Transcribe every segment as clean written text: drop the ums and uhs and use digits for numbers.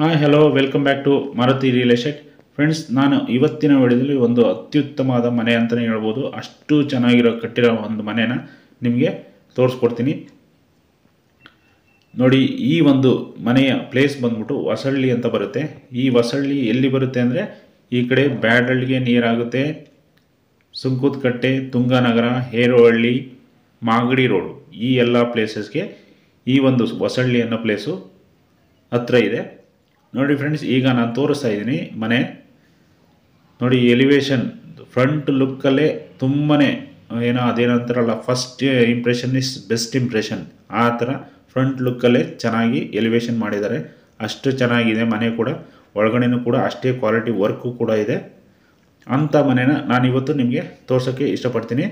Hi hello welcome back to Maruti real estate. Friends, ನಾನು ಇವತ್ತಿನ ವಿಡಿಯೋದಲ್ಲಿ ಒಂದು ಅತ್ಯುತ್ತಮವಾದ ಮನೆ ಅಂತಲೇ ಹೇಳ್ಬೋದು. ಅಷ್ಟು ಚೆನ್ನಾಗಿರೋ ಕಟ್ಟಿರೋ ಒಂದು ಮನೆನ ನಿಮಗೆ ತೋರಿಸ್ಕೊಡ್ತೀನಿ ನೋಡಿ. ಈ ಒಂದು ಮನೆಯ ಪ್ಲೇಸ್ ಬಂದ್ಬಿಟ್ಟು ಹೊಸಳ್ಳಿ ಅಂತ ಬರುತ್ತೆ. ಈ ಹೊಸಳ್ಳಿ ಎಲ್ಲಿ ಬರುತ್ತೆ ಅಂದರೆ, ಈ ಕಡೆ ಬ್ಯಾಡಳ್ಳಿಗೆ ನೀರಾಗುತ್ತೆ, ಸುಂಕುದಕಟ್ಟೆ, ತುಂಗನಗರ, ಹೇರೋಹಳ್ಳಿ, ಮಾಗಡಿ ರೋಡ್, ಈ ಎಲ್ಲ ಪ್ಲೇಸಸ್ಗೆ ಈ ಒಂದು ಹೊಸಳ್ಳಿ ಅನ್ನೋ ಪ್ಲೇಸು ಹತ್ರ ಇದೆ ನೋಡಿ. ಫ್ರೆಂಡ್ಸ್, ಈಗ ನಾನು ತೋರಿಸ್ತಾ ಇದ್ದೀನಿ ಮನೆ ನೋಡಿ. ಎಲಿವೇಶನ್ ಫ್ರಂಟ್ ಲುಕ್ಕಲ್ಲೇ ತುಂಬಾ ಏನೋ ಅದೇನಂತಾರಲ್ಲ, first impression is best impression, ಆ ಥರ ಫ್ರಂಟ್ ಲುಕ್ಕಲ್ಲೇ ಚೆನ್ನಾಗಿ ಎಲಿವೇಶನ್ ಮಾಡಿದ್ದಾರೆ. ಅಷ್ಟು ಚೆನ್ನಾಗಿದೆ ಮನೆ ಕೂಡ. ಒಳಗಡೆನೂ ಕೂಡ ಅಷ್ಟೇ ಕ್ವಾಲಿಟಿ ವರ್ಕು ಕೂಡ ಇದೆ. ಅಂಥ ಮನೆನ ನಾನಿವತ್ತು ನಿಮಗೆ ತೋರ್ಸೋಕ್ಕೆ ಇಷ್ಟಪಡ್ತೀನಿ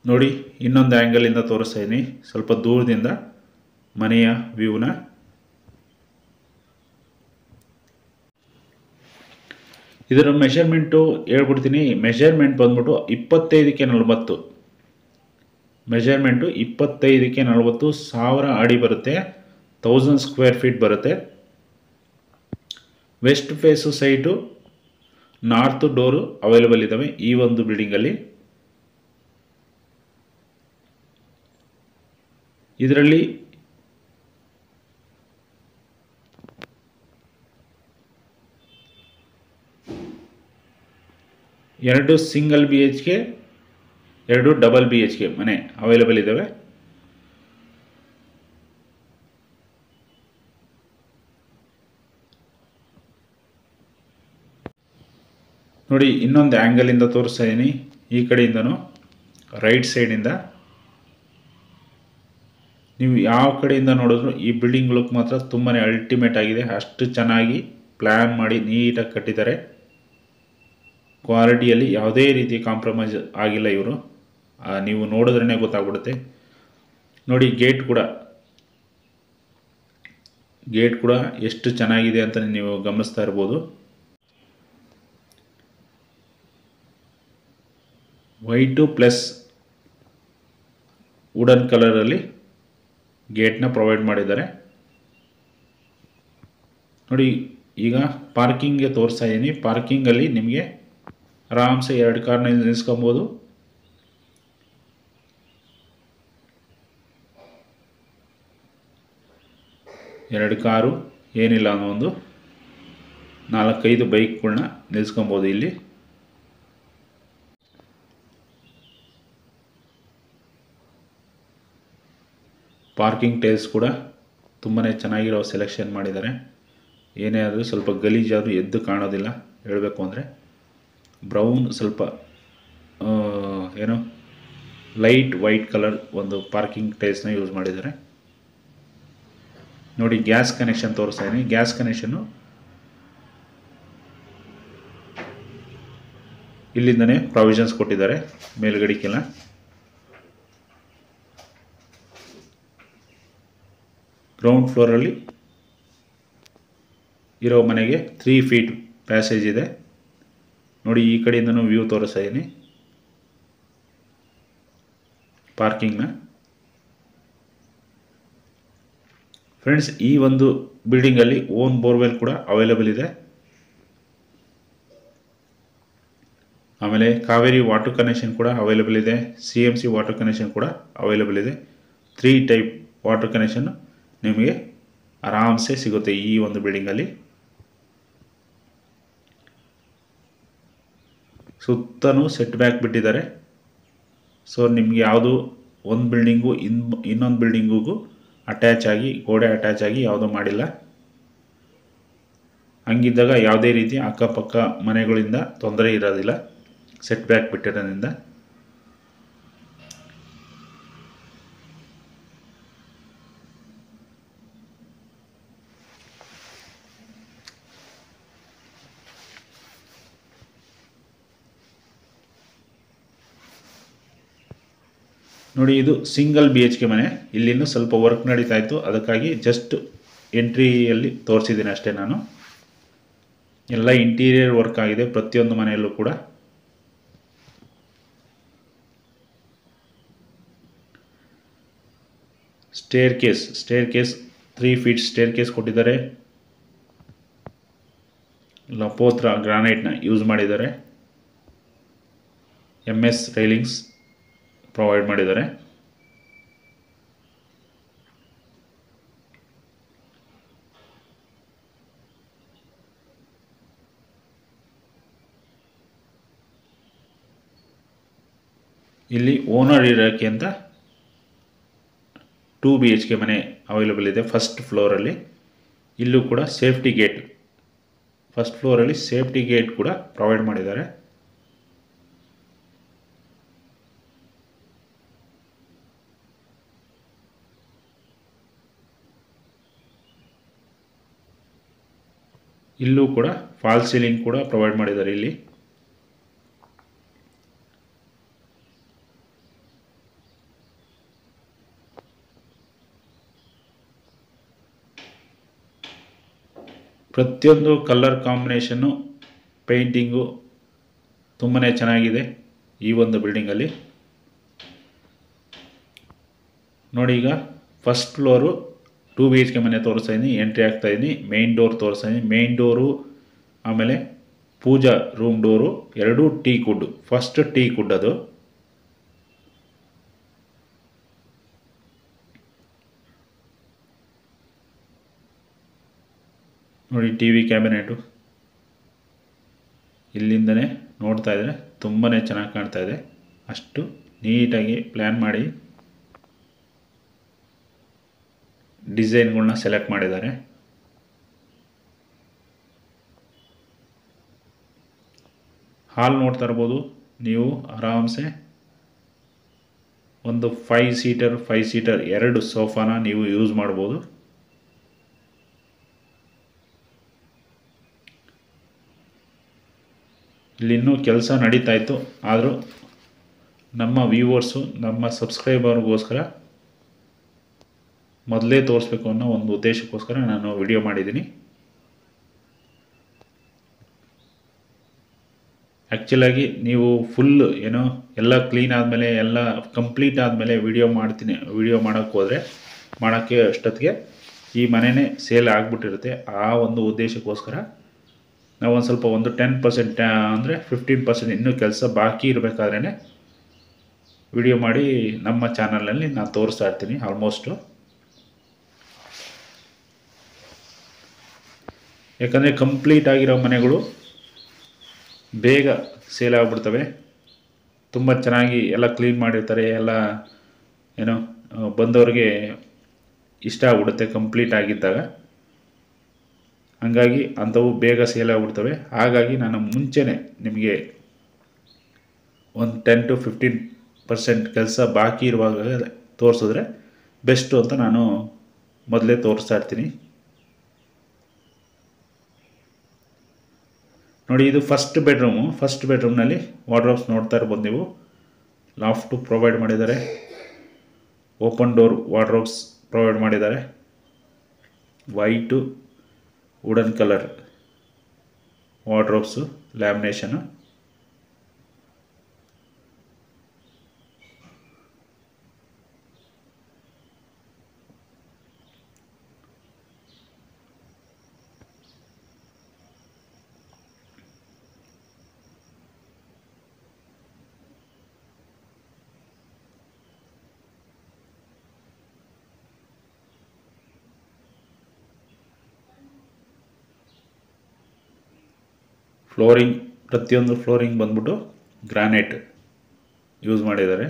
ನೋಡಿ. ಇನ್ನೊಂದು ಆ್ಯಂಗಲಿಂದ ತೋರಿಸ್ತಾ ಇದ್ದೀನಿ, ಸ್ವಲ್ಪ ದೂರದಿಂದ ಮನೆಯ ವ್ಯೂನ. ಇದರ ಮೆಷರ್ಮೆಂಟು ಹೇಳ್ಬಿಡ್ತೀನಿ. ಮೆಷರ್ಮೆಂಟ್ ಬಂದ್ಬಿಟ್ಟು 25ಕ್ಕೆ 40. ಮೆಷರ್ಮೆಂಟು 25ಕ್ಕೆ 40, 1000 ಅಡಿ ಬರುತ್ತೆ, 1000 ಸ್ಕ್ವೇರ್ ಫೀಟ್ ಬರುತ್ತೆ. West face site, north door available ಇದ್ದಾವೆ ಈ ಒಂದು ಬಿಲ್ಡಿಂಗಲ್ಲಿ. ಇದರಲ್ಲಿ ಎರಡು ಸಿಂಗಲ್ BHK, ಎರಡು ಡಬಲ್ BHK ಮನೆ ಅವೈಲೇಬಲ್ ಇದ್ದಾವೆ. ನೋಡಿ, ಇನ್ನೊಂದು ಆ್ಯಂಗಲಿಂದ ತೋರಿಸ್ತಾ ಇದ್ದೀನಿ. ಈ ಕಡೆಯಿಂದನೂ ರೈಟ್ ಸೈಡಿಂದ ನೀವು ಯಾವ ಕಡೆಯಿಂದ ನೋಡಿದ್ರು ಈ ಬಿಲ್ಡಿಂಗ್ ಲುಕ್ ಮಾತ್ರ ತುಂಬಾ ಅಲ್ಟಿಮೇಟ್ ಆಗಿದೆ. ಅಷ್ಟು ಚೆನ್ನಾಗಿ ಪ್ಲ್ಯಾನ್ ಮಾಡಿ ನೀಟಾಗಿ ಕಟ್ಟಿದ್ದಾರೆ. ಕ್ವಾಲಿಟಿಯಲ್ಲಿ ಯಾವುದೇ ರೀತಿ ಕಾಂಪ್ರಮೈಸ್ ಆಗಿಲ್ಲ ಇವರು. ನೀವು ನೋಡಿದ್ರೇ ಗೊತ್ತಾಗ್ಬಿಡುತ್ತೆ ನೋಡಿ. ಗೇಟ್ ಕೂಡ ಎಷ್ಟು ಚೆನ್ನಾಗಿದೆ ಅಂತ ನೀವು ಗಮನಿಸ್ತಾ ಇರ್ಬೋದು. ವೈಟು ಪ್ಲಸ್ ವುಡನ್ ಕಲರಲ್ಲಿ ಗೇಟ್ನ ಪ್ರೊವೈಡ್ ಮಾಡಿದ್ದಾರೆ ನೋಡಿ. ಈಗ ಪಾರ್ಕಿಂಗ್ಗೆ ತೋರಿಸ್ತಾ ಇದ್ದೀನಿ. ಪಾರ್ಕಿಂಗಲ್ಲಿ ನಿಮಗೆ ಆರಾಮ್ಸೆ 2 ಕಾರ್ನ ನಿಲ್ಲಿಸ್ಕೊಬೋದು. ಎರಡು ಕಾರು ಏನಿಲ್ಲ ಅನ್ನೋ ಒಂದು 4-5 ಬೈಕ್ಗಳನ್ನ ನಿಲ್ಲಿಸ್ಕೊಬೋದು ಇಲ್ಲಿ. ಪಾರ್ಕಿಂಗ್ ಟೈಲ್ಸ್ ಕೂಡ ತುಂಬಾ ಚೆನ್ನಾಗಿರೋ ಸೆಲೆಕ್ಷನ್ ಮಾಡಿದ್ದಾರೆ. ಏನೇ ಆದರೂ ಸ್ವಲ್ಪ ಗಲೀಜಾದರೂ ಎದ್ದು ಕಾಣೋದಿಲ್ಲ. ಹೇಳಬೇಕು ಅಂದರೆ ಬ್ರೌನ್, ಸ್ವಲ್ಪ ಏನೋ ಲೈಟ್ ವೈಟ್ ಕಲರ್ ಒಂದು ಪಾರ್ಕಿಂಗ್ ಟೈಲ್ಸ್ನ ಯೂಸ್ ಮಾಡಿದ್ದಾರೆ ನೋಡಿ. ಗ್ಯಾಸ್ ಕನೆಕ್ಷನ್ ತೋರಿಸ್ತಾ ಇದ್ದೀನಿ. ಗ್ಯಾಸ್ ಕನೆಕ್ಷನ್ನು ಇಲ್ಲಿಂದನೇ ಪ್ರಾವಿಷನ್ಸ್ ಕೊಟ್ಟಿದ್ದಾರೆ ಮೇಲ್ಗಡೆಗೆಲ್ಲ. ಗ್ರೌಂಡ್ ಫ್ಲೋರಲ್ಲಿ ಇರೋ ಮನೆಗೆ 3 ಫೀಟ್ ಪ್ಯಾಸೇಜ್ ಇದೆ ನೋಡಿ. ಈ ಕಡೆಯಿಂದನೂ ವ್ಯೂ ತೋರಿಸ್ತಾ ಇದ್ದೀನಿ ಪಾರ್ಕಿಂಗ್ನ. ಫ್ರೆಂಡ್ಸ್, ಈ ಒಂದು ಬಿಲ್ಡಿಂಗಲ್ಲಿ ಓನ್ ಬೋರ್ವೆಲ್ ಕೂಡ ಅವೈಲೇಬಲ್ ಇದೆ. ಆಮೇಲೆ ಕಾವೇರಿ ವಾಟರ್ ಕನೆಕ್ಷನ್ ಕೂಡ ಅವೈಲೇಬಲ್ ಇದೆ. CMC ವಾಟರ್ ಕನೆಕ್ಷನ್ ಕೂಡ ಅವೈಲೇಬಲ್ ಇದೆ. 3 ಟೈಪ್ ವಾಟರ್ ಕನೆಕ್ಷನ್ ನಿಮಗೆ ಆರಾಮ್ಸೆ ಸಿಗುತ್ತೆ ಈ ಒಂದು ಬಿಲ್ಡಿಂಗಲ್ಲಿ. ಸುತ್ತಲೂ ಸೆಟ್ ಬ್ಯಾಕ್ ಬಿಟ್ಟಿದ್ದಾರೆ. ಸೊ ನಿಮಗೆ ಯಾವುದು ಒಂದು ಬಿಲ್ಡಿಂಗು ಇನ್ನೊಂದು ಬಿಲ್ಡಿಂಗಿಗೂ ಅಟ್ಯಾಚ್ ಆಗಿ, ಗೋಡೆ ಅಟ್ಯಾಚ್ ಆಗಿ ಯಾವುದೂ ಮಾಡಿಲ್ಲ. ಹಂಗಿದ್ದಾಗ ಯಾವುದೇ ರೀತಿ ಅಕ್ಕಪಕ್ಕ ಮನೆಗಳಿಂದ ತೊಂದರೆ ಇರೋದಿಲ್ಲ, ಸೆಟ್ ಬ್ಯಾಕ್ ಬಿಟ್ಟಿರೋದ್ರಿಂದ. ನೋಡಿ, ಇದು ಸಿಂಗಲ್ BHK ಮನೆ. ಇಲ್ಲಿಂದ ಸ್ವಲ್ಪ ವರ್ಕ್ ನಡೀತಾ ಇತ್ತು, ಅದಕ್ಕಾಗಿ ಜಸ್ಟ್ ಎಂಟ್ರಿಯಲ್ಲಿ ತೋರಿಸಿದ್ದೀನಿ ಅಷ್ಟೇ ನಾನು. ಎಲ್ಲ ಇಂಟೀರಿಯರ್ ವರ್ಕ್ ಆಗಿದೆ ಪ್ರತಿಯೊಂದು ಮನೆಯಲ್ಲೂ ಕೂಡ. Stair case 3 feet stair case ಕೊಟ್ಟಿದ್ದಾರೆ. ಲಪೋತ್ರ ಗ್ರಾನೈಟ್ನ ಯೂಸ್ ಮಾಡಿದ್ದಾರೆ. MS ರೈಲಿಂಗ್ಸ್ ಪ್ರೊವೈಡ್ ಮಾಡಿದ್ದಾರೆ. ಇಲ್ಲಿ ಓನರ್ ಇರೋಕ್ಕೆ ಅಂತ 2 BHK ಮನೆ ಅವೈಲೇಬಲ್ ಇದೆ ಫಸ್ಟ್ ಫ್ಲೋರಲ್ಲಿ. ಇಲ್ಲೂ ಕೂಡ ಸೇಫ್ಟಿ ಗೇಟ್, ಫಸ್ಟ್ ಫ್ಲೋರಲ್ಲಿ ಸೇಫ್ಟಿ ಗೇಟ್ ಕೂಡ ಪ್ರೊವೈಡ್ ಮಾಡಿದ್ದಾರೆ. ಇಲ್ಲೂ ಕೂಡ ಫಾಲ್ ಸೀಲಿಂಗ್ ಕೂಡ ಪ್ರೊವೈಡ್ ಮಾಡಿದ್ದಾರೆ. ಇಲ್ಲಿ ಪ್ರತಿಯೊಂದು ಕಲರ್ ಕಾಂಬಿನೇಷನ್ನು, ಪೇಂಟಿಂಗು ತುಂಬಾ ಚೆನ್ನಾಗಿದೆ ಈ ಒಂದು ಬಿಲ್ಡಿಂಗಲ್ಲಿ. ನೋಡಿ, ಈಗ ಫಸ್ಟ್ ಫ್ಲೋರು 2 BHK ಮನೆ ತೋರಿಸ್ತಾ ಇದ್ದೀನಿ. ಎಂಟ್ರಿ ಆಗ್ತಾ ಇದ್ದೀನಿ. ಮೇನ್ ಡೋರ್ ತೋರಿಸ್ತಾ ಇದ್ದೀನಿ. ಮೇನ್ ಡೋರು, ಆಮೇಲೆ ಪೂಜಾ ರೂಮ್ ಡೋರು ಎರಡೂ teak wood. First teak wood ಅದು. ನೋಡಿ, TV ಕ್ಯಾಬಿನೆಟು ಇಲ್ಲಿಂದನೇ ನೋಡ್ತಾ ಇದ್ದರೆ ತುಂಬಾ ಚೆನ್ನಾಗಿ ಕಾಣ್ತಾ ಇದೆ. ಅಷ್ಟು ನೀಟಾಗಿ ಪ್ಲ್ಯಾನ್ ಮಾಡಿ ಡಿಸೈನ್ಗಳನ್ನ ಸೆಲೆಕ್ಟ್ ಮಾಡಿದ್ದಾರೆ. ಹಾಲ್ ನೋಡ್ತಾ ಇರ್ಬೋದು ನೀವು. ಆರಾಮ್ಸೆ ಒಂದು 5 ಸೀಟರ್ 2 ಸೋಫಾನ ನೀವು ಯೂಸ್ ಮಾಡ್ಬೋದು. ಇಲ್ಲಿನ್ನೂ ಕೆಲಸ ನಡೀತಾ ಇತ್ತು, ಆದರೂ ನಮ್ಮ ವ್ಯೂವರ್ಸು, ನಮ್ಮ ಸಬ್ಸ್ಕ್ರೈಬರ್ಗೋಸ್ಕರ ಮೊದಲೇ ತೋರಿಸ್ಬೇಕು ಅನ್ನೋ ಒಂದು ಉದ್ದೇಶಕ್ಕೋಸ್ಕರ ನಾನು ವಿಡಿಯೋ ಮಾಡಿದ್ದೀನಿ. ಆ್ಯಕ್ಚುಲಾಗಿ ನೀವು ಫುಲ್ ಎಲ್ಲ ಕ್ಲೀನ್ ಆದಮೇಲೆ, ಎಲ್ಲ ಕಂಪ್ಲೀಟ್ ಆದಮೇಲೆ ವಿಡಿಯೋ ಮಾಡೋಕ್ಕೆ ಅಷ್ಟೊತ್ತಿಗೆ ಈ ಮನೆಯೇ ಸೇಲ್ ಆಗಿಬಿಟ್ಟಿರುತ್ತೆ. ಆ ಒಂದು ಉದ್ದೇಶಕ್ಕೋಸ್ಕರ ನಾವು ಒಂದು ಸ್ವಲ್ಪ 10% ಅಂದರೆ 15% ಇನ್ನೂ ಕೆಲಸ ಬಾಕಿ ಇರಬೇಕಾದ್ರೇ ವಿಡಿಯೋ ಮಾಡಿ ನಮ್ಮ ಚಾನಲ್ನಲ್ಲಿ ನಾನು ತೋರಿಸ್ತಾ ಇರ್ತೀನಿ. ಆಲ್ಮೋಸ್ಟು ಯಾಕಂದರೆ ಕಂಪ್ಲೀಟ್ ಆಗಿರೋ ಮನೆಗಳು ಬೇಗ ಸೇಲ್ ಆಗಿಬಿಡ್ತವೆ. ತುಂಬ ಚೆನ್ನಾಗಿ ಎಲ್ಲ ಕ್ಲೀನ್ ಮಾಡಿರ್ತಾರೆ. ಎಲ್ಲ ಬಂದವ್ರಿಗೆ ಇಷ್ಟ ಆಗ್ಬಿಡುತ್ತೆ ಕಂಪ್ಲೀಟ್ ಆಗಿದ್ದಾಗ. ಹಾಗಾಗಿ ಅಂಥವು ಬೇಗ ಸೇಲ್ ಆಗಿಬಿಡ್ತವೆ. ಹಾಗಾಗಿ ನಾನು ಮುಂಚೆನೇ ನಿಮಗೆ ಒಂದು 10 to 15% ಕೆಲಸ ಬಾಕಿ ಇರುವಾಗ ತೋರಿಸಿದ್ರೆ ಬೆಸ್ಟು ಅಂತ ನಾನು ಮೊದಲೇ ತೋರಿಸ್ತಾ ಇರ್ತೀನಿ. ನೋಡಿ, ಇದು ಫಸ್ಟ್ ಬೆಡ್ರೂಮ್ನಲ್ಲಿ ವಾರ್ಡ್ರೋಬ್ಸ್ ನೋಡ್ತಾ ಇರ್ಬೋದು ನೀವು. ಲಾಫ್ಟು ಪ್ರೊವೈಡ್ ಮಾಡಿದ್ದಾರೆ. ಓಪನ್ ಡೋರ್ ವಾರ್ಡ್ರೋಬ್ಸ್ ಪ್ರೊವೈಡ್ ಮಾಡಿದ್ದಾರೆ. White wooden colour wardrobes, lamination. Flooring, ಪ್ರತಿಯೊಂದು ಫ್ಲೋರಿಂಗ್ ಬಂದ್ಬಿಟ್ಟು ಗ್ರಾನೈಟ್ ಯೂಸ್ ಮಾಡಿದ್ದಾರೆ.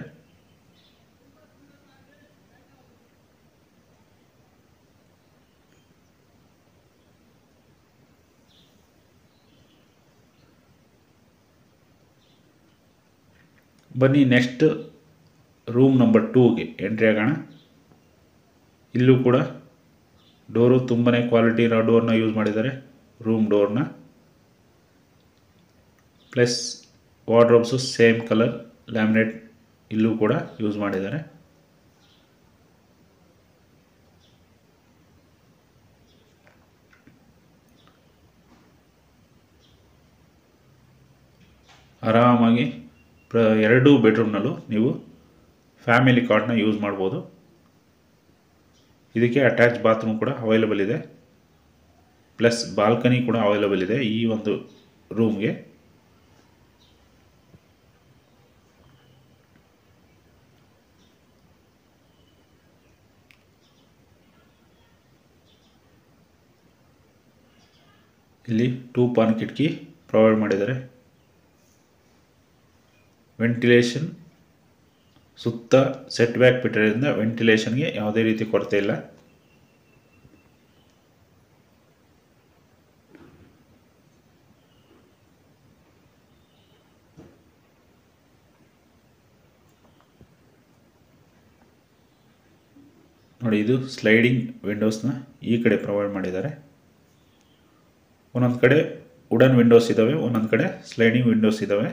ಬನ್ನಿ ನೆಕ್ಸ್ಟ್ ರೂಮ್ ನಂಬರ್ 2ಗೆ ಎಂಟ್ರಿ ಆಗೋಣ. ಇಲ್ಲೂ ಕೂಡ ಡೋರು ತುಂಬಾ ಕ್ವಾಲಿಟಿ ಇರೋ ಡೋರ್ನ ಯೂಸ್ ಮಾಡಿದ್ದಾರೆ. ರೂಮ್ ಡೋರ್ನ plus wardrobes same colour laminate ಇಲ್ಲೂ ಕೂಡ ಯೂಸ್ ಮಾಡಿದ್ದಾರೆ. ಆರಾಮಾಗಿ ಎರಡೂ ಬೆಡ್ರೂಮ್ನಲ್ಲೂ ನೀವು ಫ್ಯಾಮಿಲಿ ಕಾಟ್ನ ಯೂಸ್ ಮಾಡ್ಬೋದು. ಇದಕ್ಕೆ ಅಟ್ಯಾಚ್ ಬಾತ್ರೂಮ್ ಕೂಡ ಅವೈಲೇಬಲ್ ಇದೆ, ಪ್ಲಸ್ ಬಾಲ್ಕನಿ ಕೂಡ ಅವೈಲೇಬಲ್ ಇದೆ ಈ ಒಂದು ರೂಮ್ಗೆ. ಇಲ್ಲಿ 2 ಪಾನ್ ಕಿಟಕಿ ಪ್ರೊವೈಡ್ ಮಾಡಿದ್ದಾರೆ. ವೆಂಟಿಲೇಷನ್ ಸುತ್ತ ಸೆಟ್ ಬ್ಯಾಕ್ ಬಿಟ್ಟಿರೋದ್ರಿಂದ ವೆಂಟಿಲೇಷನ್ಗೆ ಯಾವುದೇ ರೀತಿ ಕೊರತೆ ಇಲ್ಲ. ನೋಡಿ, ಇದು ಸ್ಲೈಡಿಂಗ್ ವಿಂಡೋಸ್ನ ಈ ಕಡೆ ಪ್ರೊವೈಡ್ ಮಾಡಿದ್ದಾರೆ. ಒಂದೊಂದು ಕಡೆ ವುಡನ್ ವಿಂಡೋಸ್ ಇದ್ದಾವೆ, ಒಂದೊಂದು ಕಡೆ ಸ್ಲೈಡಿಂಗ್ ವಿಂಡೋಸ್ ಇದ್ದಾವೆ.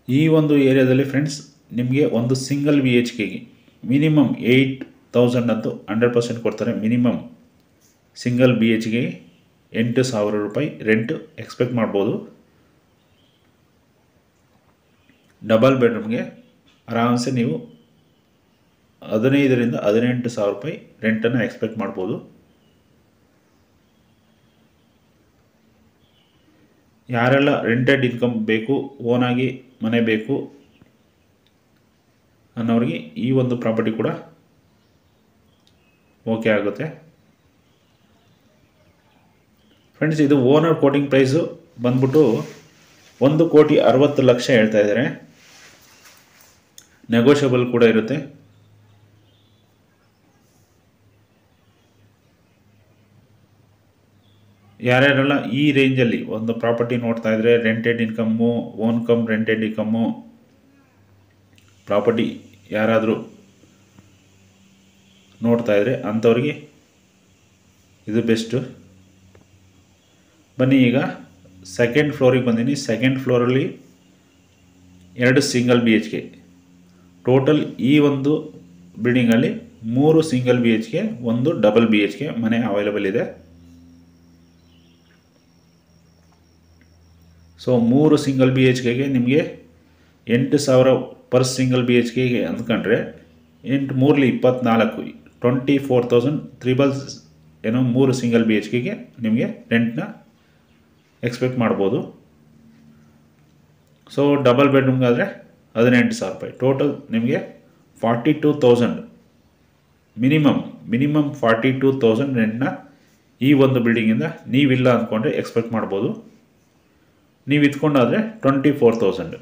ಈ ಒಂದು ಏರಿಯಾದಲ್ಲಿ ಫ್ರೆಂಡ್ಸ್ ನಿಮಗೆ ಒಂದು ಸಿಂಗಲ್ BHKಗೆ ಮಿನಿಮಮ್ 8,000 ಅಂತೂ 100% ಕೊಡ್ತಾರೆ. ಮಿನಿಮಮ್ ಸಿಂಗಲ್ BHKಗೆ 8,000 ರೂಪಾಯಿ ರೆಂಟ್ ಎಕ್ಸ್ಪೆಕ್ಟ್ ಮಾಡ್ಬೋದು. ಡಬಲ್ ಬೆಡ್ರೂಮ್ಗೆ ಆರಾಮ್ಸೆ ನೀವು 15,000 ರಿಂದ 18,000 ರೂಪಾಯಿ ರೆಂಟನ್ನು ಎಕ್ಸ್ಪೆಕ್ಟ್ ಮಾಡ್ಬೋದು. ಯಾರೆಲ್ಲ ರೆಂಟೆಡ್ ಇನ್ಕಮ್ ಬೇಕು, ಓನಾಗಿ ಮನೆ ಬೇಕು ಅನ್ನೋರಿಗೆ ಈ ಒಂದು ಪ್ರಾಪರ್ಟಿ ಕೂಡ ಓಕೆ ಆಗುತ್ತೆ. ಫ್ರೆಂಡ್ಸ್, ಇದು ಓನರ್ ಕೋಟಿಂಗ್ ಪ್ರೈಸು ಬಂದ್ಬಿಟ್ಟು 1,60,00,000 ಹೇಳ್ತಾ ಇದ್ದಾರೆ. ನೆಗೋಷಿಯಬಲ್ ಕೂಡ ಇರುತ್ತೆ. ಯಾರ್ಯಾರೆಲ್ಲ ಈ ರೇಂಜಲ್ಲಿ ಒಂದು ಪ್ರಾಪರ್ಟಿ ನೋಡ್ತಾ ಇದ್ರೆ, rented income, own cum rented income property ಯಾರಾದರೂ ನೋಡ್ತಾ ಇದ್ರೆ ಅಂಥವ್ರಿಗೆ ಇದು ಬೆಸ್ಟು. ಬನ್ನಿ, ಈಗ ಸೆಕೆಂಡ್ ಫ್ಲೋರಿಗೆ ಬಂದೀನಿ. ಸೆಕೆಂಡ್ ಫ್ಲೋರಲ್ಲಿ 2 ಸಿಂಗಲ್ BHK, ಟೋಟಲ್ ಈ ಒಂದು ಬಿಲ್ಡಿಂಗಲ್ಲಿ 3 ಸಿಂಗಲ್ BHK, 1 ಡಬಲ್ BHK ಮನೆ ಅವೈಲೇಬಲ್ ಇದೆ. ಸೊ 3 ಸಿಂಗಲ್ BHKಗೆ ನಿಮಗೆ 8,000 ಪರ್ ಸಿಂಗಲ್ BHKಗೆ ಅಂದ್ಕೊಂಡ್ರೆ 8 3 24 24,000 ಏನೋ 3 ಸಿಂಗಲ್ BHKಗೆ ನಿಮಗೆ ರೆಂಟ್ನ ಎಕ್ಸ್ಪೆಕ್ಟ್ ಮಾಡ್ಬೋದು. ಸೊ ಡಬಲ್ ಬೆಡ್ರೂಮ್ಗಾದರೆ 18,000 ರೂಪಾಯಿ, ಟೋಟಲ್ ನಿಮಗೆ 42,000 ಮಿನಿಮಮ್ 42,000 ರೆಂಟ್ನ ಈ ಒಂದು ಬಿಲ್ಡಿಂಗಿಂದ ನೀವಿಲ್ಲ ಅಂದ್ಕೊಂಡ್ರೆ ಎಕ್ಸ್ಪೆಕ್ಟ್ ಮಾಡ್ಬೋದು. ನೀವು ಇತ್ಕೊಂಡಾದರೆ 24,000.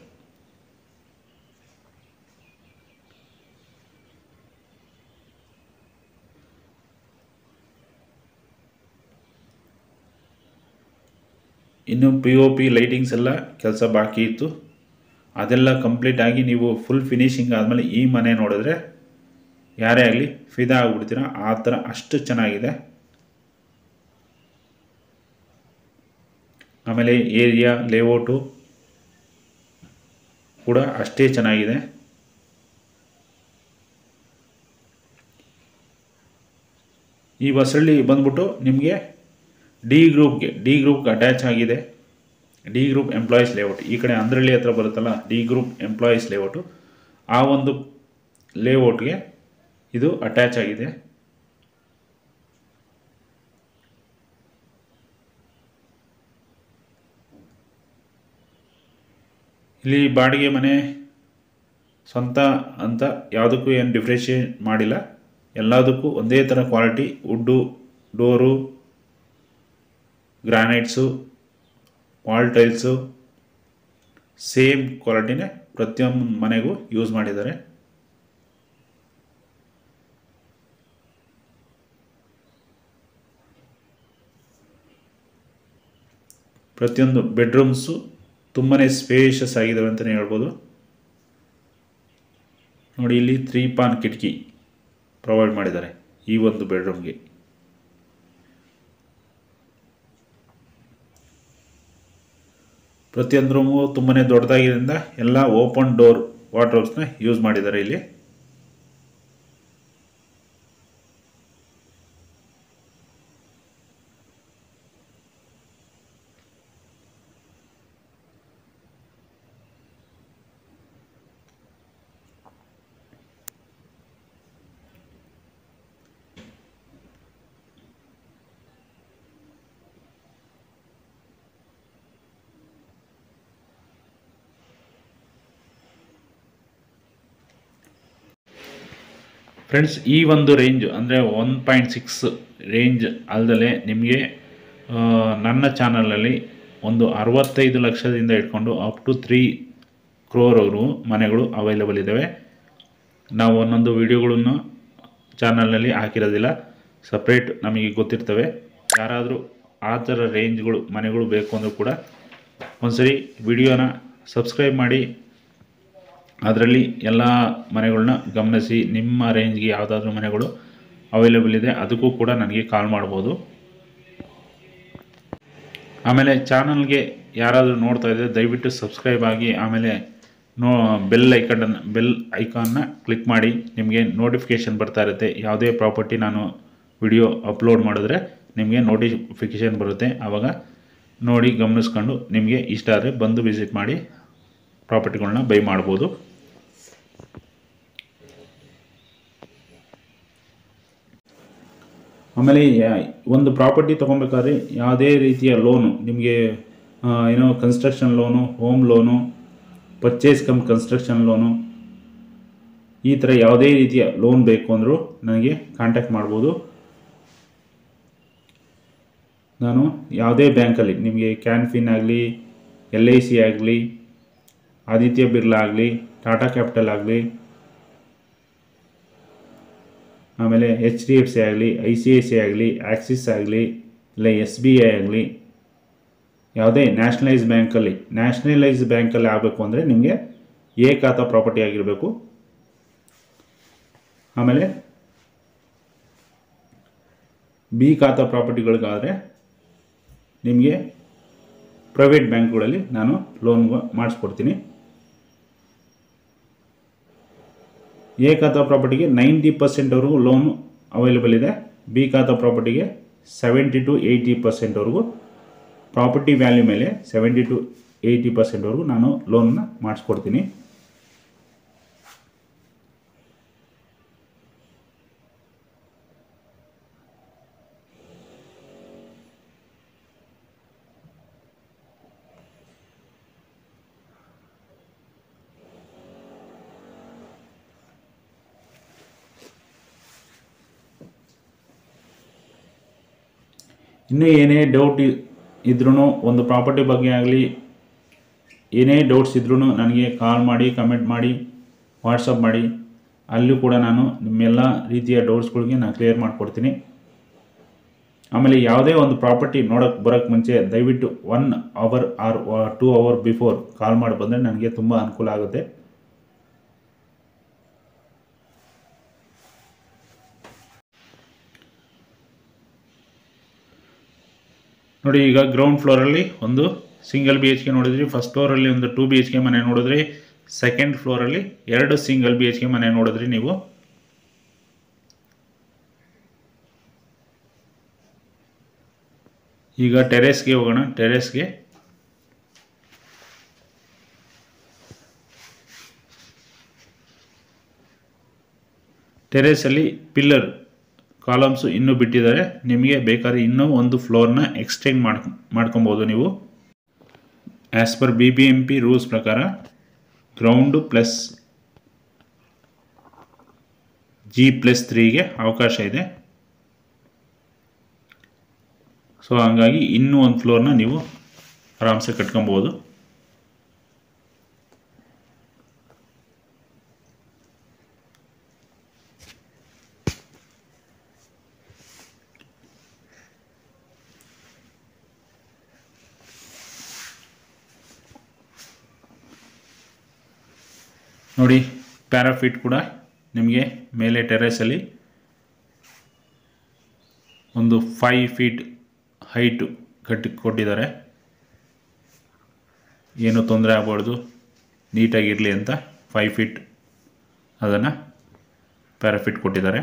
ಇನ್ನು POP ಲೈಟಿಂಗ್ಸ್ ಎಲ್ಲ ಕೆಲಸ ಬಾಕಿ ಇತ್ತು, ಅದೆಲ್ಲ ಕಂಪ್ಲೀಟ್ ಆಗಿ ನೀವು ಫುಲ್ ಫಿನಿಶಿಂಗ್ ಆದಮೇಲೆ ಈ ಮನೆ ನೋಡಿದ್ರೆ ಯಾರೇ ಆಗಲಿ ಫಿದಾ ಆಗಿಬಿಡ್ತೀರ, ಆ ಥರ ಅಷ್ಟು ಚೆನ್ನಾಗಿದೆ. ಆಮೇಲೆ ಏರಿಯಾ ಲೇಔಟು ಕೂಡ ಅಷ್ಟೇ ಚೆನ್ನಾಗಿದೆ. ಈ ಬಸಳ್ಳಿ ಬಂದ್ಬಿಟ್ಟು ನಿಮಗೆ ಡಿ ಗ್ರೂಪ್ಗೆ ಅಟ್ಯಾಚ್ ಆಗಿದೆ. ಡಿ ಗ್ರೂಪ್ ಎಂಪ್ಲಾಯೀಸ್ ಲೇಔಟ್ ಈ ಕಡೆ ಅಂದ್ರಳ್ಳಿ ಹತ್ರ ಬರುತ್ತಲ್ಲ, ಡಿ ಗ್ರೂಪ್ ಎಂಪ್ಲಾಯೀಸ್ ಲೇಔಟು, ಆ ಒಂದು ಲೇಔಟ್ಗೆ ಇದು ಅಟ್ಯಾಚ್ ಆಗಿದೆ. ಇಲ್ಲಿ ಬಾಡಿಗೆ ಮನೆ ಸ್ವಂತ ಅಂತ ಯಾವುದಕ್ಕೂ ಏನು ಡಿಫ್ರೆನ್ಷಿಯೇಟ್ ಮಾಡಿಲ್ಲ, ಎಲ್ಲದಕ್ಕೂ ಒಂದೇ ಥರ quality, wood, door, granites, wall tiles same ಕ್ವಾಲಿಟಿನೇ ಪ್ರತಿಯೊಂದು ಮನೆಗೂ ಯೂಸ್ ಮಾಡಿದ್ದಾರೆ. ಪ್ರತಿಯೊಂದು ಬೆಡ್ರೂಮ್ಸು ತುಂಬಾ ಸ್ಪೇಷಸ್ ಆಗಿದ್ದಾವೆ ಅಂತಲೇ ಹೇಳ್ಬೋದು. ನೋಡಿ, ಇಲ್ಲಿ 3 ಪಾನ್ ಕಿಟಕಿ ಪ್ರೊವೈಡ್ ಮಾಡಿದ್ದಾರೆ ಈ ಒಂದು ಬೆಡ್ರೂಮ್ಗೆ. ಪ್ರತಿಯೊಂದು ರೂಮು ತುಂಬಾ ದೊಡ್ಡದಾಗಿದ್ದರಿಂದ ಎಲ್ಲ ಓಪನ್ ಡೋರ್ ವಾರ್ಡ್ರೋಬ್ಸ್ನ ಯೂಸ್ ಮಾಡಿದ್ದಾರೆ ಇಲ್ಲಿ. ಫ್ರೆಂಡ್ಸ್, ಈ ಒಂದು ರೇಂಜ್ ಅಂದರೆ 1.6 ರೇಂಜ್ ಅಲ್ಲದೆ ನಿಮಗೆ ನನ್ನ ಚಾನಲಲ್ಲಿ ಒಂದು 65 ಲಕ್ಷದಿಂದ ಇಟ್ಕೊಂಡು ಅಪ್ ಟು 3 crore ಮನೆಗಳು ಅವೈಲೇಬಲ್ ಇದ್ದಾವೆ. ನಾವು ಒಂದೊಂದು ವಿಡಿಯೋಗಳನ್ನು ಚಾನಲ್ನಲ್ಲಿ ಹಾಕಿರೋದಿಲ್ಲ, ಸಪ್ರೇಟ್ ನಮಗೆ ಗೊತ್ತಿರ್ತವೆ. ಯಾರಾದರೂ ಆ ಥರ ರೇಂಜ್ಗಳು ಮನೆಗಳು ಬೇಕು ಅಂದರೂ ಕೂಡ ಒಂದ್ಸರಿ ವಿಡಿಯೋನ ಸಬ್ಸ್ಕ್ರೈಬ್ ಮಾಡಿ ಅದರಲ್ಲಿ ಎಲ್ಲ ಮನೆಗಳನ್ನ ಗಮನಿಸಿ ನಿಮ್ಮ ರೇಂಜ್ಗೆ ಯಾವುದಾದ್ರೂ ಮನೆಗಳು ಅವೈಲೇಬಲ್ ಇದೆ ಅದಕ್ಕೂ ಕೂಡ ನನಗೆ ಕಾಲ್ ಮಾಡ್ಬೋದು. ಆಮೇಲೆ ಚಾನಲ್ಗೆ ಯಾರಾದರೂ ನೋಡ್ತಾ ಇದ್ದರೆ ದಯವಿಟ್ಟು ಸಬ್ಸ್ಕ್ರೈಬ್ ಆಗಿ ಆಮೇಲೆ ಬೆಲ್ ಐಕಾನ್ನ ಕ್ಲಿಕ್ ಮಾಡಿ. ನಿಮಗೆ ನೋಟಿಫಿಕೇಷನ್ ಬರ್ತಾ ಇರುತ್ತೆ. ಯಾವುದೇ ಪ್ರಾಪರ್ಟಿ ನಾನು ವಿಡಿಯೋ ಅಪ್ಲೋಡ್ ಮಾಡಿದ್ರೆ ನಿಮಗೆ ನೋಟಿಫಿಕೇಷನ್ ಬರುತ್ತೆ. ಆವಾಗ ನೋಡಿ ಗಮನಿಸ್ಕೊಂಡು ನಿಮಗೆ ಇಷ್ಟ ಆದರೆ ಬಂದು ವಿಸಿಟ್ ಮಾಡಿ ಪ್ರಾಪರ್ಟಿಗಳನ್ನ ಬೈ ಮಾಡ್ಬೋದು. ಆಮೇಲೆ ಒಂದು ಪ್ರಾಪರ್ಟಿ ತೊಗೊಬೇಕಾದ್ರೆ ಯಾವುದೇ ರೀತಿಯ ಲೋನು ನಿಮಗೆ construction loan, home loan, purchase come construction loan, ಈ ಥರ ಯಾವುದೇ ರೀತಿಯ ಲೋನ್ ಬೇಕು ಅಂದರೂ ನನಗೆ ಕಾಂಟ್ಯಾಕ್ಟ್ ಮಾಡ್ಬೋದು. ನಾನು ಯಾವುದೇ ಬ್ಯಾಂಕಲ್ಲಿ ನಿಮಗೆ ಕ್ಯಾನ್ಫಿನ್ ಆಗಲಿ, LIC ಆಗಲಿ, ಆದಿತ್ಯ ಬಿರ್ಲಾ ಆಗಲಿ, ಟಾಟಾ ಕ್ಯಾಪಿಟಲ್ ಆಗಲಿ, ಆಮೇಲೆ HDFC ಆಗಲಿ, ICICI ಆಗಲಿ, ಆಕ್ಸಿಸ್ ಆಗಲಿ, ಇಲ್ಲ SBI ಆಗಲಿ, ಯಾವುದೇ ನ್ಯಾಷನಲೈಸ್ ಬ್ಯಾಂಕಲ್ಲಿ ಆಗಬೇಕು ಅಂದರೆ ನಿಮಗೆ ಎ ಖಾತಾ ಪ್ರಾಪರ್ಟಿ ಆಗಿರಬೇಕು. ಆಮೇಲೆ ಬಿ ಖಾತಾ ಪ್ರಾಪರ್ಟಿಗಳಿಗಾದರೆ ನಿಮಗೆ ಪ್ರೈವೇಟ್ ಬ್ಯಾಂಕ್ಗಳಲ್ಲಿ ನಾನು ಲೋನ್ ಮಾಡಿಸ್ಕೊಡ್ತೀನಿ. ಎ ಖಾತಾ ಪ್ರಾಪರ್ಟಿಗೆ 90% ಲೋನು ಅವೈಲೇಬಲ್ ಇದೆ. ಬಿ ಖಾತಾ ಪ್ರಾಪರ್ಟಿಗೆ 70 to 80% ಪ್ರಾಪರ್ಟಿ ವ್ಯಾಲ್ಯೂ ಮೇಲೆ 70 to 80% ನಾನು ಲೋನ್ನ ಮಾಡಿಸ್ಕೊಡ್ತೀನಿ. ಇನ್ನೂ ಏನೇ ಡೌಟ್ ಇದ್ರೂ ಒಂದು ಪ್ರಾಪರ್ಟಿ ಬಗ್ಗೆ ಆಗಲಿ ಏನೇ ಡೌಟ್ಸ್ ಇದ್ರೂ ನನಗೆ ಕಾಲ್ ಮಾಡಿ, ಕಮೆಂಟ್ ಮಾಡಿ, ವಾಟ್ಸಪ್ ಮಾಡಿ. ಅಲ್ಲೂ ಕೂಡ ನಾನು ನಿಮ್ಮೆಲ್ಲ ರೀತಿಯ ಡೌಟ್ಸ್ಗಳಿಗೆ ನಾನು ಕ್ಲಿಯರ್ ಮಾಡಿಕೊಡ್ತೀನಿ. ಆಮೇಲೆ ಯಾವುದೇ ಒಂದು ಪ್ರಾಪರ್ಟಿ ಬರೋಕ್ಕೆ ಮುಂಚೆ ದಯವಿಟ್ಟು 1 hour ಆರ್ 2 hour ಬಿಫೋರ್ ಕಾಲ್ ಮಾಡಿ ಬಂದರೆ ನನಗೆ ತುಂಬ ಅನುಕೂಲ ಆಗುತ್ತೆ. ನೋಡಿ, ಈಗ ಗ್ರೌಂಡ್ ಫ್ಲೋರಲ್ಲಿ ಒಂದು ಸಿಂಗಲ್ BHK ನೋಡಿದ್ರಿ, ಫಸ್ಟ್ ಫ್ಲೋರಲ್ಲಿ ಒಂದು 2 BHK ಮನೆ ನೋಡಿದ್ರಿ, ಸೆಕೆಂಡ್ ಫ್ಲೋರಲ್ಲಿ 2 ಸಿಂಗಲ್ BHK ಮನೆ ನೋಡಿದ್ರಿ ನೀವು. ಈಗ ಟೆರೇಸ್ಗೆ ಹೋಗೋಣ. ಟೆರೇಸಲ್ಲಿ ಪಿಲ್ಲರ್ ಕಾಲಮ್ಸು ಇನ್ನೂ ಬಿಟ್ಟಿದ್ದಾರೆ. ನಿಮಗೆ ಬೇಕಾದ್ರೆ ಇನ್ನೂ ಒಂದು ಫ್ಲೋರ್ನ ಎಕ್ಸ್ಟೆಂಡ್ ಮಾಡ್ಕೊಬೋದು ನೀವು. ಆ್ಯಸ್ ಪರ್ BBMP ರೂಲ್ಸ್ ಪ್ರಕಾರ ಗ್ರೌಂಡು ಪ್ಲಸ್ G+3ಗೆ ಅವಕಾಶ ಇದೆ. ಸೊ ಹಂಗಾಗಿ ಇನ್ನೂ ಒಂದು ಫ್ಲೋರ್ನ ನೀವು ಆರಾಮ್ಸೆ ಕಟ್ಕೊಬೋದು. ನೋಡಿ, ಪ್ಯಾರಾಫಿಟ್ ಕೂಡ ನಿಮಗೆ ಮೇಲೆ ಟೆರೇಸಲ್ಲಿ ಒಂದು 5 feet ಹೈಟು ಕೊಟ್ಟಿದ್ದಾರೆ. ಏನು ತೊಂದರೆ ಆಗಬಾರ್ದು, ನೀಟಾಗಿರಲಿ ಅಂತ 5 ಫೀಟ್ ಅದನ್ನು ಪ್ಯಾರಾಫಿಟ್ ಕೊಟ್ಟಿದ್ದಾರೆ.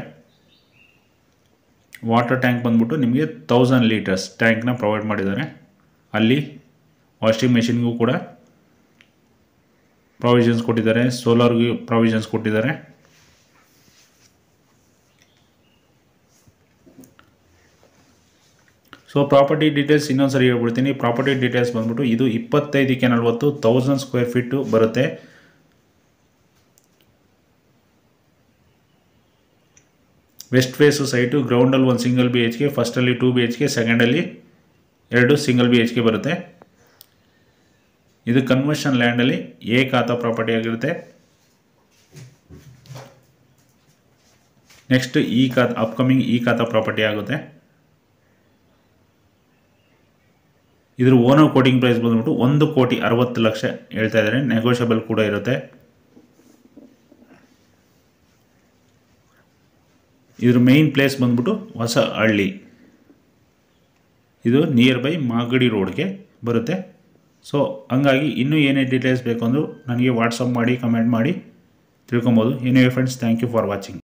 ವಾಟರ್ ಟ್ಯಾಂಕ್ ಬಂದ್ಬಿಟ್ಟು ನಿಮಗೆ 1000 ಲೀಟರ್ಸ್ ಟ್ಯಾಂಕ್ನ ಪ್ರೊವೈಡ್ ಮಾಡಿದ್ದಾರೆ. ಅಲ್ಲಿ ವಾಷಿಂಗ್ ಮೆಷಿನ್ಗೂ ಕೂಡ ಪ್ರಾವಿಷನ್ಸ್ ಕೊಟ್ಟಿದ್ದಾರೆ, ಸೋಲಾರ್ಗೂ ಪ್ರಾವಿಷನ್ಸ್ ಕೊಟ್ಟಿದ್ದಾರೆ. ಸೊ ಪ್ರಾಪರ್ಟಿ ಡೀಟೇಲ್ಸ್ ಇನ್ನೊಂದು ಸರಿ ಹೇಳ್ಬಿಡ್ತೀನಿ. ಪ್ರಾಪರ್ಟಿ ಡೀಟೇಲ್ಸ್ ಬಂದ್ಬಿಟ್ಟು ಇದು 25ಕ್ಕೆ 40 1000 ಸ್ಕ್ವೇರ್ ಫೀಟು ಬರುತ್ತೆ. ವೆಸ್ಟ್ ಫೇಸು ಸೈಟು, ಗ್ರೌಂಡಲ್ಲಿ 1 single BHK, ಫಸ್ಟಲ್ಲಿ 2 BHK, ಸೆಕೆಂಡಲ್ಲಿ 2 single BHK ಬರುತ್ತೆ. ಇದು ಕನ್ವರ್ಷನ್ ಲ್ಯಾಂಡಲ್ಲಿ ಎ ಖಾತಾ ಪ್ರಾಪರ್ಟಿ ಆಗಿರುತ್ತೆ. ನೆಕ್ಸ್ಟ್ ಈ ಖಾತಾ ಅಪ್ಕಮಿಂಗ್ ಈ ಖಾತಾ ಪ್ರಾಪರ್ಟಿ ಆಗುತ್ತೆ. ಇದ್ರ ಓನರ್ ಕೋಟಿಂಗ್ ಪ್ರೈಸ್ ಬಂದ್ಬಿಟ್ಟು 1,60,00,000 ಹೇಳ್ತಾ ಇದ್ದಾರೆ. ನೆಗೋಷಿಯಬಲ್ ಕೂಡ ಇರುತ್ತೆ. ಇದ್ರ ಮೇನ್ ಪ್ಲೇಸ್ ಬಂದ್ಬಿಟ್ಟು ಹೊಸಹಳ್ಳಿ. ಇದು ನಿಯರ್ ಬೈ ಮಾಗಡಿ ರೋಡ್ಗೆ ಬರುತ್ತೆ. ಸೊ ಹಂಗಾಗಿ ಇನ್ನೂ ಏನೇ ಡೀಟೇಲ್ಸ್ ಬೇಕು ಅಂದರೂ ನನಗೆ ವಾಟ್ಸಪ್ ಮಾಡಿ, ಕಮೆಂಟ್ ಮಾಡಿ ತಿಳ್ಕೊಬೋದು. Anyway friends, thank you for watching.